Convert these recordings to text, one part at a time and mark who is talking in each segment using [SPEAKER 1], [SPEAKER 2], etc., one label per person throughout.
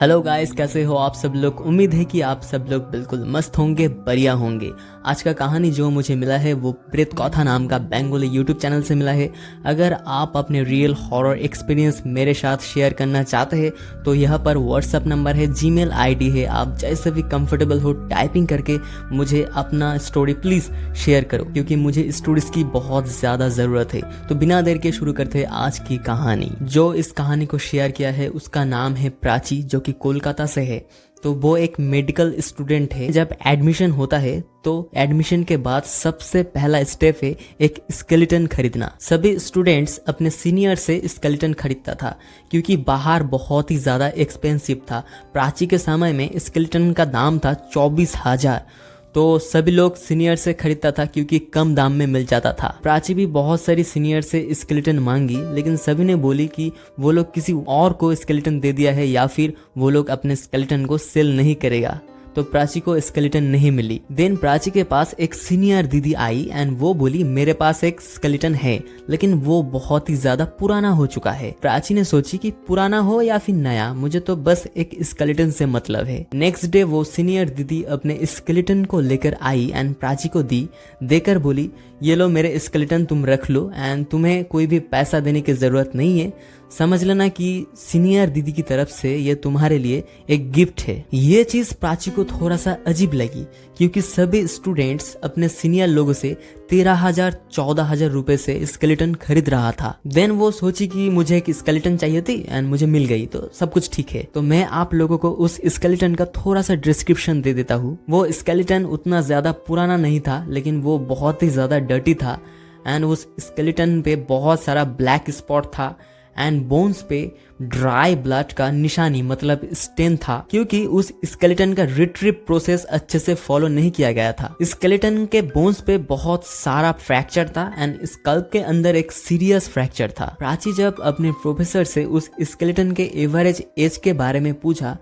[SPEAKER 1] Hello guys, कैसे हो आप सब लोग। उम्मीद है कि आप सब लोग बिल्कुल मस्त होंगे, बढ़िया होंगे। आज का कहानी जो मुझे मिला है वो प्रेत कथा नाम का बेंगोली यूट्यूब चैनल से मिला है। अगर आप अपने रियल हॉरर एक्सपीरियंस मेरे साथ शेयर करना चाहते हैं तो यहाँ पर व्हाट्सअप नंबर है, जीमेल आईडी है। आप जैसे भी कंफर्टेबल हो टाइपिंग करके मुझे अपना स्टोरी प्लीज़ शेयर करो, क्योंकि मुझे स्टोरीज की बहुत ज़्यादा ज़रूरत है। तो बिना देर के शुरू करते हैं आज की कहानी। जो इस कहानी को शेयर किया है उसका नाम है प्राची, जो कोलकाता से है। तो वो एक मेडिकल स्टूडेंट है। जब एडमिशन होता है तो एडमिशन के बाद सबसे पहला स्टेप है एक स्केलेटन खरीदना। सभी स्टूडेंट्स अपने सीनियर से स्केलेटन खरीदता था, क्योंकि बाहर बहुत ही ज़्यादा एक्सपेंसिव था। प्राची के समय में स्केलेटन का दाम था 24,000। तो सभी लोग सीनियर से खरीदता था क्योंकि कम दाम में मिल जाता था। प्राची भी बहुत सारी सीनियर से स्केलेटन मांगी, लेकिन सभी ने बोली कि वो लोग किसी और को स्केलेटन दे दिया है या फिर वो लोग अपने स्केलेटन को सेल नहीं करेगा। तो प्राची को स्केलेटन नहीं मिली। देन प्राची के पास एक सीनियर दीदी आई एंड वो बोली मेरे पास एक स्केलेटन है, लेकिन वो बहुत ही ज्यादा पुराना हो चुका है। प्राची ने सोची कि पुराना हो या फिर नया, मुझे तो बस एक स्केलेटन से मतलब है। नेक्स्ट डे वो सीनियर दीदी अपने स्केलेटन को लेकर आई एंड प्राची को दी। देकर बोली ये लो मेरे स्केलेटन, तुम रख लो एंड तुम्हें कोई भी पैसा देने की जरूरत नहीं है। समझ लेना कि सीनियर दीदी की तरफ से ये तुम्हारे लिए एक गिफ्ट है। ये चीज प्राची को थोड़ा सा अजीब लगी, क्योंकि सभी स्टूडेंट्स अपने सीनियर लोगों से 13,000 14,000 रुपए से स्केलेटन खरीद रहा था। देन वो सोची कि मुझे एक स्केलेटन चाहिए थी एंड मुझे मिल गई, तो सब कुछ ठीक है। तो मैं आप लोगों को उस स्केलेटन का थोड़ा सा डिस्क्रिप्शन दे देता हूँ। वो स्केलेटन उतना ज्यादा पुराना नहीं था, लेकिन वो बहुत ही ज्यादा डर्टी था एंड उस स्केलेटन पे बहुत सारा ब्लैक स्पॉट था एंड बोन्स पे ड्राई ब्लड का निशानी मतलब स्टेन था, क्योंकि उस स्केलेटन का रिट्रीव प्रोसेस अच्छे से फॉलो नहीं किया गया था। स्केलेटन के बोन्स पे बहुत सारा फ्रैक्चर था एंड स्कल्प के अंदर एक सीरियस फ्रैक्चर था। प्राची जब अपने प्रोफेसर से उस स्केलेटन के एवरेज एज के बारे में पूछा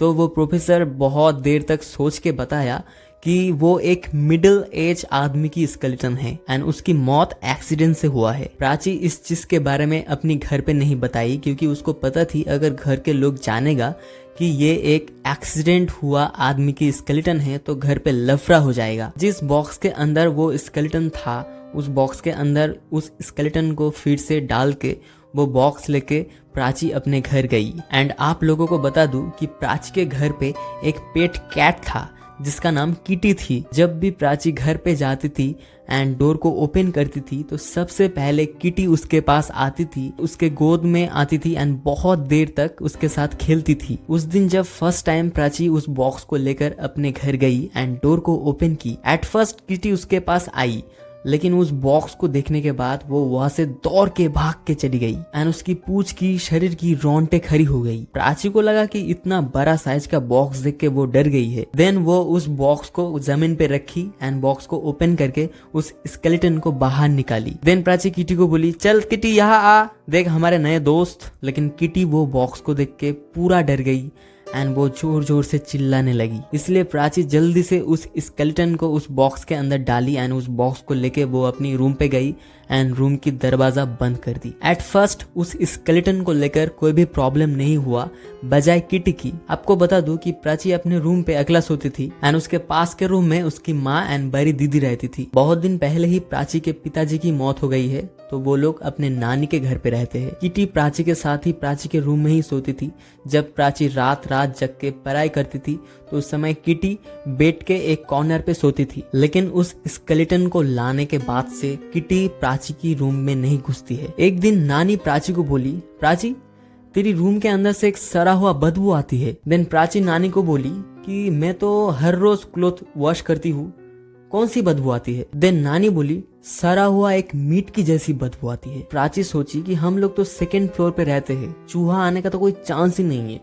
[SPEAKER 1] तो वो प्रोफेसर बहुत देर तक सोच के बताया कि वो एक मिडिल एज आदमी की स्केलेटन है एंड उसकी मौत एक्सीडेंट से हुआ है। प्राची इस चीज के बारे में अपनी घर पे नहीं बताई, क्योंकि उसको पता थी अगर घर के लोग जानेगा कि ये एक एक्सीडेंट हुआ आदमी की स्केलेटन है तो घर पे लफड़ा हो जाएगा। जिस बॉक्स के अंदर वो स्केलेटन था, उस बॉक्स के अंदर उस स्केलेटन को फिर से डाल के वो बॉक्स लेके प्राची अपने घर गई। एंड आप लोगों को बता दूं कि प्राची के घर पे एक पेट कैट था जिसका नाम किटी थी। जब भी प्राची घर पे जाती थी एंड डोर को ओपन करती थी तो सबसे पहले किटी उसके पास आती थी, उसके गोद में आती थी एंड बहुत देर तक उसके साथ खेलती थी। उस दिन जब फर्स्ट टाइम प्राची उस बॉक्स को लेकर अपने घर गई एंड डोर को ओपन की, एट फर्स्ट किटी उसके पास आई, लेकिन उस बॉक्स को देखने के बाद वो वहां से दौड़ के भाग के चली गई एंड उसकी पूंछ की, शरीर की रोंगटे खड़ी हो गई। प्राची को लगा कि इतना बड़ा साइज का बॉक्स देख के वो डर गई है। देन वो उस बॉक्स को जमीन पे रखी एंड बॉक्स को ओपन करके उस स्केलेटन को बाहर निकाली। देन प्राची किटी को बोली चल किटी यहाँ आ, देख हमारे नए दोस्त। लेकिन किटी वो बॉक्स को देख के पूरा डर गई एंड वो जोर जोर से चिल्लाने लगी। इसलिए प्राची जल्दी से उस स्केलेटन को उस बॉक्स के अंदर डाली एंड उस बॉक्स को लेके वो अपनी रूम पे गई एंड रूम की दरवाजा बंद कर दी। एट फर्स्ट उस स्केलेटन को लेकर कोई भी प्रॉब्लम नहीं हुआ बजाय किटी की। आपको बता दूं कि प्राची अपने रूम पे अकेला सोती थी एंड उसके पास के रूम में उसकी माँ एंड बड़ी दीदी रहती थी। बहुत दिन पहले ही प्राची के पिताजी की मौत हो गई है, तो वो लोग अपने नानी के घर पे रहते हैं। किटी प्राची के साथ ही प्राची के रूम में ही सोती थी। जब प्राची रात रात जग के पढ़ाई करती थी तो उस समय किटी बेड के एक कॉर्नर पे सोती थी। लेकिन उस स्केलेटन को लाने के बाद से किटी प्राची की रूम में नहीं घुसती है। एक दिन नानी प्राची को बोली प्राची तेरी रूम के अंदर से एक सड़ा हुआ बदबू आती है। देन प्राची नानी को बोली कि मैं तो हर रोज क्लोथ वॉश करती हूँ, कौन सी बदबू आती है। देन नानी बोली सड़ा हुआ एक मीट की जैसी बदबू आती है। प्राची सोची कि हम लोग तो सेकेंड फ्लोर पे रहते हैं, चूहा आने का तो कोई चांस ही नहीं है।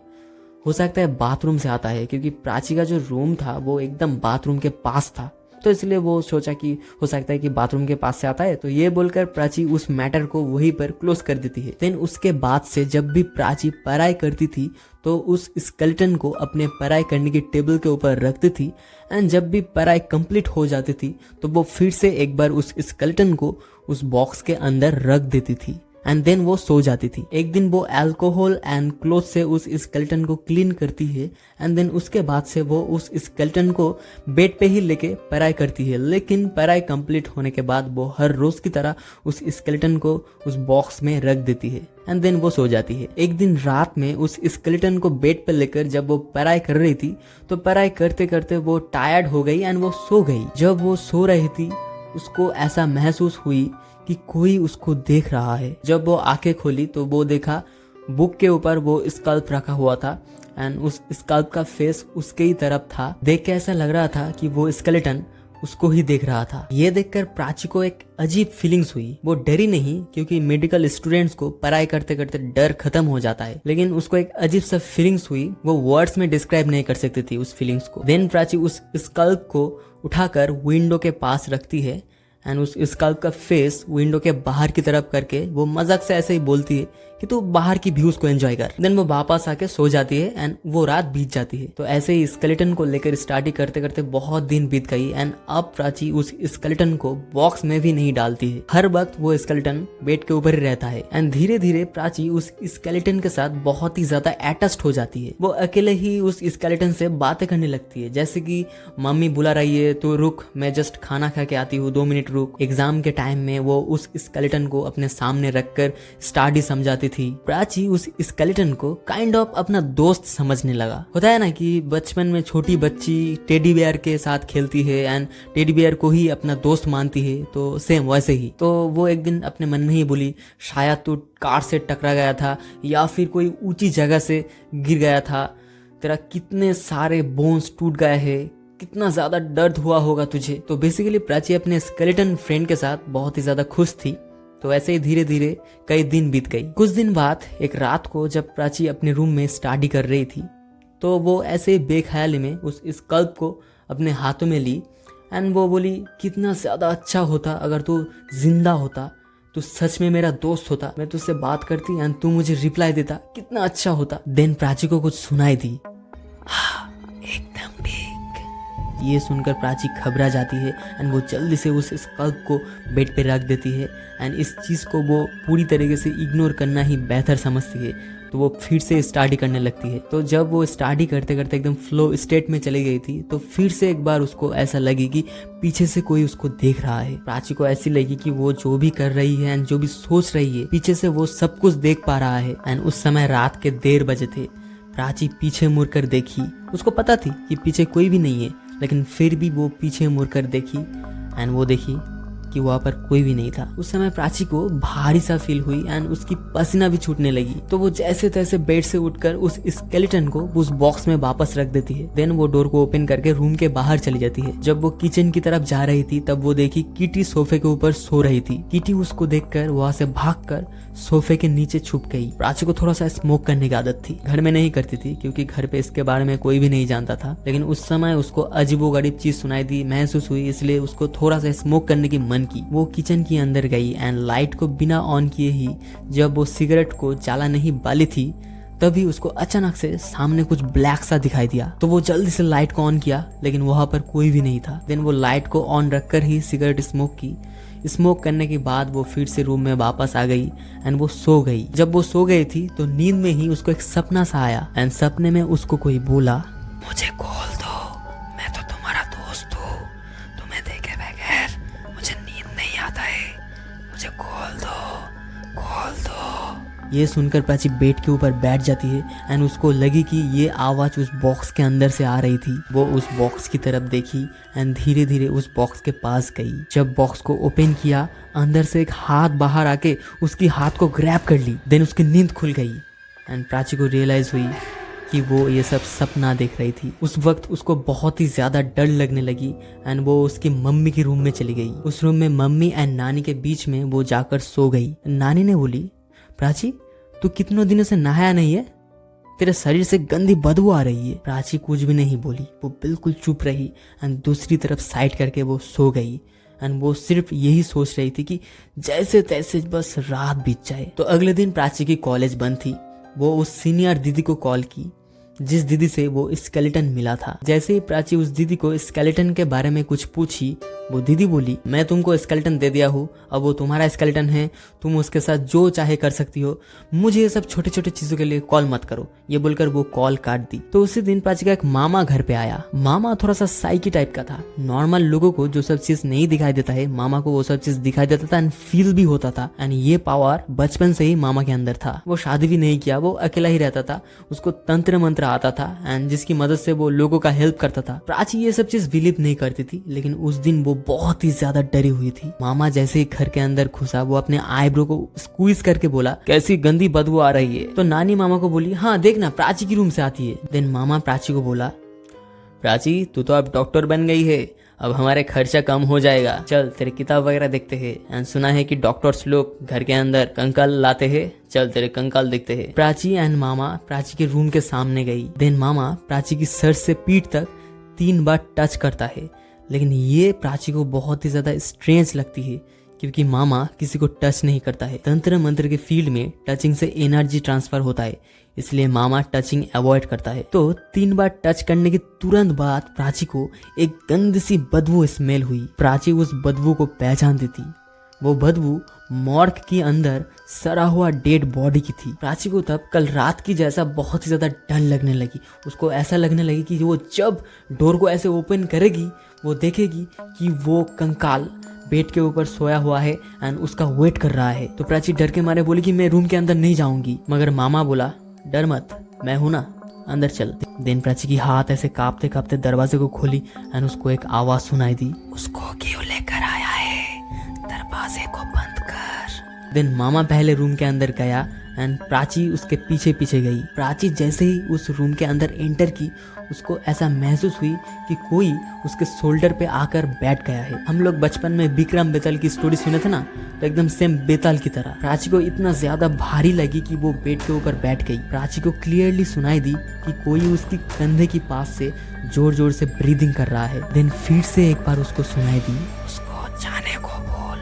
[SPEAKER 1] हो सकता है बाथरूम से आता है, क्योंकि प्राची का जो रूम था वो एकदम बाथरूम के पास था, तो इसलिए वो सोचा कि हो सकता है कि बाथरूम के पास से आता है। तो ये बोलकर प्राची उस मैटर को वहीं पर क्लोज कर देती है। देन उसके बाद से जब भी प्राची पढ़ाई करती थी तो उस स्केलेटन को अपने पढ़ाई करने की टेबल के ऊपर रखती थी एंड जब भी पढ़ाई कंप्लीट हो जाती थी तो वो फिर से एक बार उस स्केलेटन को उस बॉक्स के अंदर रख देती थी एंड देन वो सो जाती थी। एक दिन वो अल्कोहल एंड क्लोथ से उस स्केलेटन को क्लीन करती है एंड देन उसके बाद से वो उस स्केलेटन को बेड पे ही लेके पढ़ाई करती है। लेकिन पढ़ाई कंप्लीट होने के बाद वो हर रोज की तरह उस स्केलेटन को उस बॉक्स में रख देती है एंड देन वो सो जाती है। एक दिन रात में उस स्केलेटन को बेड पर लेकर जब वो पढ़ाई कर रही थी तो पढ़ाई करते करते वो टायर्ड हो गई एंड वो सो गई। जब वो सो रही थी उसको ऐसा महसूस हुई कि कोई उसको देख रहा है। जब वो आंखें खोली तो वो देखा बुक के ऊपर वो स्कल्प रखा हुआ था एंड उस स्कल्प का फेस उसके ही तरफ था। देख के ऐसा लग रहा था कि वो स्केलेटन उसको ही देख रहा था। ये देखकर प्राची को एक अजीब फीलिंग्स हुई। वो डरी नहीं क्योंकि मेडिकल स्टूडेंट्स को पढ़ाई करते करते डर खत्म हो जाता है, लेकिन उसको एक अजीब सा फीलिंग्स हुई। वो वर्ड्स में डिस्क्राइब नहीं कर सकती थी उस फीलिंग्स को। देन प्राची उस स्कल्प को उठाकर विंडो के पास रखती है एंड उस स्कल्प का फेस विंडो के बाहर की तरफ करके वो मजाक से ऐसे ही बोलती है कि तू बाहर की व्यूज को एंजॉय कर। देन वो वापस आके सो जाती है एंड वो रात बीत जाती है। तो ऐसे ही स्केलेटन को लेकर स्टडी करते करते बहुत दिन बीत गई एंड अब प्राची उस स्केलेटन को बॉक्स में भी नहीं डालती है। हर वक्त वो स्केलेटन बेड के ऊपर ही रहता है एंड धीरे धीरे प्राची उस स्केलेटन के साथ बहुत ही ज्यादा अटैच्ड हो जाती है। वो अकेले ही उस स्केलेटन से बातें करने लगती है, जैसे कि मम्मी बुला रही है तो रुक, मैं जस्ट खाना खा के आती हूँ, 2 मिनट रुक। एग्जाम के टाइम में वो उस स्केलेटन को अपने सामने रखकर स्टडी समझाती थी। प्राची उस स्केलेटन को काइंड ऑफ अपना दोस्त समझने लगा। होता है ना कि बचपन में छोटी बच्ची टेडी बेयर के साथ खेलती है एंड टेडी बेयर को ही अपना दोस्त मानती है, तो सेम वैसे ही। तो वो एक दिन अपने मन में ही बोली, शायद तू कार से टकरा गया था या फिर कोई ऊंची जगह से गिर गया था, तेरा कितने सारे बोन्स टूट गए हैं, कितना ज्यादा दर्द हुआ होगा तुझे। तो बेसिकली प्राची अपने स्केलेटन फ्रेंड के साथ बहुत ही ज्यादा खुश थी। तो ऐसे ही धीरे धीरे कई दिन बीत गई। कुछ दिन बाद एक रात को जब प्राची अपने रूम में स्टडी कर रही थी तो वो ऐसे बेख्याली में उस स्कल्प को अपने हाथों में ली एंड वो बोली, कितना ज्यादा अच्छा होता अगर तू जिंदा होता, तू सच में मेरा दोस्त होता, मैं तुझसे बात करती एंड तू मुझे रिप्लाई देता, कितना अच्छा होता। देन प्राची को कुछ सुनाई दी, एकदम ठीक। ये सुनकर प्राची घबरा जाती है एंड वो जल्दी से उस स्कल्प को बेड पे रख देती है एंड इस चीज़ को वो पूरी तरीके से इग्नोर करना ही बेहतर समझती है। तो वो फिर से स्टडी करने लगती है। तो जब वो स्टडी करते करते एकदम फ्लो स्टेट में चली गई थी तो फिर से एक बार उसको ऐसा लगी कि पीछे से कोई उसको देख रहा है। प्राची को ऐसी लगी कि वो जो भी कर रही है एंड जो भी सोच रही है पीछे से वो सब कुछ देख पा रहा है। एंड उस समय रात के 1:30 बजे थे। प्राची पीछे मुड़कर देखी, उसको पता थी कि पीछे कोई भी नहीं है, लेकिन फिर भी वो पीछे मुड़कर देखी एंड वो देखी कि वहाँ पर कोई भी नहीं था। उस समय प्राची को भारी सा फील हुई एंड उसकी पसीना भी छूटने लगी। तो वो जैसे तैसे बेड से उठकर उस स्केलेटन को उस बॉक्स में वापस रख देती है। देन वो डोर को ओपन करके रूम के बाहर चली जाती है। जब वो किचन की तरफ जा रही थी तब वो देखी किटी सोफे के ऊपर सो रही थी। किटी उसको देखकर वहां से भागकर सोफे के नीचे छुप गई। प्राची को थोड़ा सा स्मोक करने की आदत थी। घर में नहीं करती थी क्योंकि घर पे इसके बारे में कोई भी नहीं जानता था, लेकिन उस समय उसको अजीबोगरीब चीज सुनाई दी, महसूस हुई, इसलिए उसको थोड़ा सा स्मोक करने की मन की। वो किचन के अंदर गई एंड लाइट को बिना ऑन किए ही जब वो सिगरेट को जलाने ही वाली थी तभी उसको अचानक से सामने कुछ ब्लैक सा दिखाई दिया। तो वो जल्दी से लाइट को ऑन किया, लेकिन वहां पर कोई भी नहीं था। देन वो लाइट को ऑन रखकर ही सिगरेट स्मोक की। स्मोक करने के बाद वो फिर से रूम में वापस आ गई एंड वो सो गई। जब वो सो गई थी तो नींद में ही उसको एक सपना सा आया एंड सपने में उसको कोई बोला, मुझे खोल दो, मैं तो तुम्हारा दोस्त हूँ, तुम्हें देखे बगैर मुझे नींद नहीं आता है, मुझे खोल दो, खोल दो। ये सुनकर प्राची बेड के ऊपर बैठ जाती है एंड उसको लगी कि ये आवाज उस बॉक्स के अंदर से आ रही थी। वो उस बॉक्स की तरफ देखी एंड धीरे धीरे उस बॉक्स के पास गई। जब बॉक्स को ओपन किया अंदर से एक हाथ बाहर आके उसकी हाथ को ग्रैब कर ली। देन उसकी नींद खुल गई एंड प्राची को रियलाइज हुई कि वो ये सब सपना देख रही थी। उस वक्त उसको बहुत ही ज्यादा डर लगने लगी एंड वो उसकी मम्मी के रूम में चली गई। उस रूम में मम्मी एंड नानी के बीच में वो जाकर सो गई। नानी ने बोली, प्राची तू कितनों दिनों से नहाया नहीं है, तेरे शरीर से गंदी बदबू आ रही है। प्राची कुछ भी नहीं बोली, वो बिल्कुल चुप रही एंड दूसरी तरफ साइड करके वो सो गई एंड वो सिर्फ यही सोच रही थी कि जैसे तैसे बस रात बीत जाए। तो अगले दिन प्राची की कॉलेज बंद थी। वो उस सीनियर दीदी को कॉल की जिस दीदी से वो स्केलेटन मिला था। जैसे ही प्राची उस दीदी को स्केलेटन के बारे में कुछ पूछी वो दीदी बोली, मैं तुमको स्केलेटन दे दिया हूँ, अब वो तुम्हारा स्केलेटन है, तुम उसके साथ जो चाहे कर सकती हो, मुझे ये सब छोटे छोटे चीजों के लिए कॉल मत करो। ये बोलकर वो कॉल काट दी। तो उसी दिन प्राची का एक मामा घर पे आया। मामा थोड़ा सा साइकी टाइप का था। नॉर्मल लोगों को जो सब चीज नहीं दिखाई देता है, मामा को वो सब चीज दिखाई देता था एंड फील भी होता था। एंड ये पावर बचपन से ही मामा के अंदर था। वो शादी भी नहीं किया, वो अकेला ही रहता था। उसको तंत्र मंत्र आता था एंड जिसकी मदद से वो लोगों का हेल्प करता था। प्राची ये सब चीज बिलीव नहीं करती थी, लेकिन उस दिन वो बहुत ही ज्यादा डरी हुई थी। मामा जैसे ही घर के अंदर घुसा, वो अपने आईब्रो को स्क्वीज करके बोला, कैसी गंदी बदबू आ रही है। तो नानी मामा को बोली, हाँ देखना प्राची की रूम से आती है। देन मामा प्राची को बोला, प्राची तू तो अब डॉक्टर बन गई है, अब हमारे खर्चा कम हो जाएगा, चल तेरे किताब वगैरह देखते हैं। एंड सुना है कि डॉक्टर्स लोग घर के अंदर कंकाल लाते हैं, चल तेरे कंकाल देखते हैं। प्राची एंड मामा प्राची के रूम के सामने गई। देन मामा प्राची की सर से पीठ तक 3 बार टच करता है, लेकिन ये प्राची को बहुत ही ज्यादा स्ट्रेंज लगती है क्योंकि मामा किसी को टच नहीं करता है। तंत्र मंत्र के फील्ड में टचिंग से एनर्जी ट्रांसफर होता है, इसलिए मामा टचिंग अवॉइड करता है। तो 3 बार टच करने के तुरंत बाद प्राची को एक गंदी सी बदबू स्मेल हुई। प्राची उस बदबू को पहचानती थी। वो बदबू मॉर्ग के अंदर सड़ा हुआ डेड बॉडी की थी। प्राची को तब कल रात की जैसा बहुत ही ज्यादा डर लगने लगी। उसको ऐसा लगने लगी कि वो जब डोर को ऐसे ओपन करेगी, वो देखेगी कि वो कंकाल बेड के ऊपर सोया हुआ है एंड उसका वेट कर रहा है। तो प्राची डर के मारे बोली कि मैं रूम के अंदर नहीं जाऊंगी, मगर मामा बोला, डर मत, मैं हूं ना, अंदर चल। देन प्राची की हाथ ऐसे कांपते कांपते दरवाजे को खोली एंड उसको एक आवाज सुनाई दी, उसको क्यों लेकर आया है, दरवाजे को बंद कर। देन मामा पहले रूम के अंदर गया एंड प्राची उसके पीछे पीछे गई। प्राची जैसे ही उस रूम के अंदर एंटर की, उसको ऐसा महसूस हुई कि कोई उसके शोल्डर पे आकर बैठ गया है। हम लोग बचपन में विक्रम बेताल की स्टोरी सुने थे ना, तो एकदम सेम बेताल की तरह। प्राची को इतना ज्यादा भारी लगी कि वो बेड के ऊपर बैठ गई। प्राची को क्लियरली सुनाई दी कि कोई उसकी कंधे के पास से जोर जोर से ब्रीदिंग कर रहा है। देन फिर से एक बार उसको सुनाई दी, उसको जाने को बोल,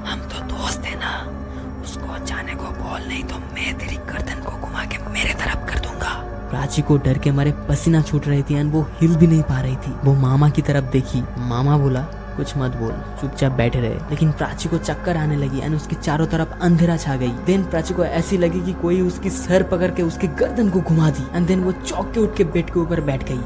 [SPEAKER 1] हम तो दोस्त है ना, उसको जाने को बोल, नहीं तो मैं तेरी गर्दन को घुमा के मेरे तरफ कर दूंगा। प्राची को डर के मारे पसीना छूट रही थी एंड वो हिल भी नहीं पा रही थी। वो मामा की तरफ देखी। मामा बोला, कुछ मत बोल, चुपचाप बैठे रहे। लेकिन प्राची को चक्कर आने लगी एंड उसके चारों तरफ अंधेरा छा गई। देन प्राची को ऐसी लगी कि कोई उसकी सर पकड़ के उसके गर्दन को घुमा दी एंड देन वो चौंक के उठ के बेड के ऊपर बैठ गई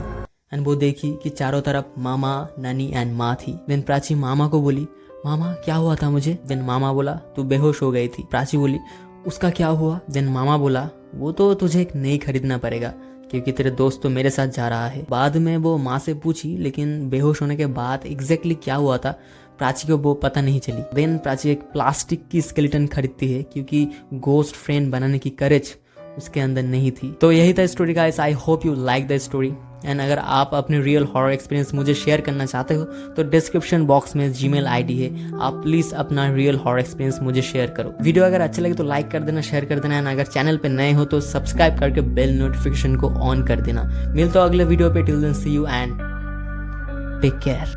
[SPEAKER 1] एंड वो देखी कि चारों तरफ मामा, नानी एंड माँ थी। देन प्राची मामा को बोली, मामा क्या हुआ था मुझे। देन मामा बोला, तू बेहोश हो गई थी। प्राची बोली, उसका क्या हुआ। देन मामा बोला, वो तो तुझे एक नई खरीदना पड़ेगा क्योंकि तेरे दोस्त तो मेरे साथ जा रहा है। बाद में वो माँ से पूछी, लेकिन बेहोश होने के बाद एग्जैक्टली क्या हुआ था प्राची को वो पता नहीं चली। देन प्राची एक प्लास्टिक की स्केलेटन खरीदती है क्योंकि गोस्ट फ्रेंड बनाने की करेज उसके अंदर नहीं थी। तो यही था story guys. I hope you like the story and अगर आप अपने रियल हॉरर एक्सपीरियंस मुझे शेयर करना चाहते हो तो डिस्क्रिप्शन बॉक्स में जीमेल आईडी है, आप प्लीज अपना रियल हॉरर एक्सपीरियंस मुझे शेयर करो। वीडियो अगर अच्छा लगे तो लाइक कर देना, शेयर कर देना एंड अगर चैनल पे नए हो तो सब्सक्राइब करके बेल नोटिफिकेशन को ऑन कर देना। मिलता हूं अगले वीडियो पे। Till then see you and take care.